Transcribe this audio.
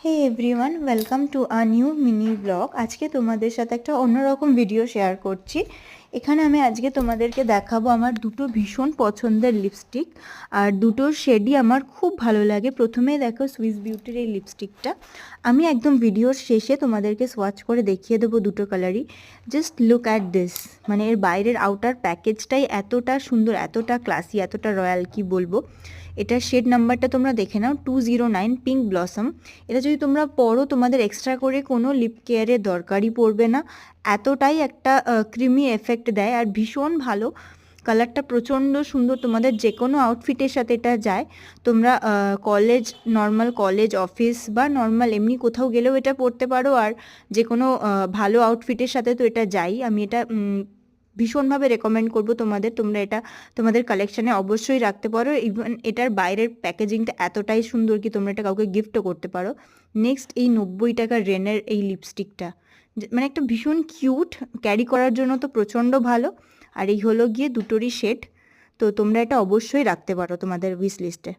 Hey everyone, welcome to a new mini blog. আজকে তোমাদের সাথে একটা অন্যরকম ভিডিও শেয়ার করছি। এখানে আমি আজকে তোমাদেরকে দেখাবো আমার দুটো ভীষণ পছন্দের লিপস্টিক, আর দুটোর শেডই আমার খুব ভালো লাগে। প্রথমেই দেখো সুইস বিউটির এই লিপস্টিকটা, আমি একদম ভিডিওর শেষে তোমাদেরকে সোয়াচ করে দেখিয়ে দেবো দুটো কালারই। জাস্ট লুক অ্যাট দিস, মানে এর বাইরের আউটার প্যাকেজটাই এতটা সুন্দর, এতটা ক্লাসি, এতটা রয়্যাল, কি বলবো। এটার শেড নাম্বারটা তোমরা দেখে নাও, 209 পিঙ্ক ব্লসম। এটা যদি তোমরা পরো তোমাদের এক্সট্রা করে কোনো লিপ কেয়ারের দরকারই পড়বে না, এতটাই একটা ক্রিমি এফেক্ট দেয় আর ভীষণ ভালো। কালারটা প্রচণ্ড সুন্দর, তোমাদের যে কোনো আউটফিটের সাথে এটা যায়। তোমরা কলেজ, নর্মাল কলেজ, অফিস বা নর্মাল এমনি কোথাও গেলেও এটা পরতে পারো, আর যে কোনো ভালো আউটফিটের সাথে তো এটা যাই। আমি এটা ভীষণভাবে রেকমেন্ড করব তোমাদের, তোমরা এটা তোমাদের কালেকশানে অবশ্যই রাখতে পারো। ইভেন এটার বাইরের প্যাকেজিংটা এতটাই সুন্দর কি তোমরা এটা কাউকে গিফটও করতে পারো। নেক্সট, এই 90 টাকার রেনের এই লিপস্টিকটা, মানে একটা ভীষণ কিউট, ক্যারি করার জন্য তো প্রচণ্ড ভালো। আর এই হলো গিয়ে দুটোরই শেড, তো তোমরা এটা অবশ্যই রাখতে পারো তোমাদের উইশ লিস্টে।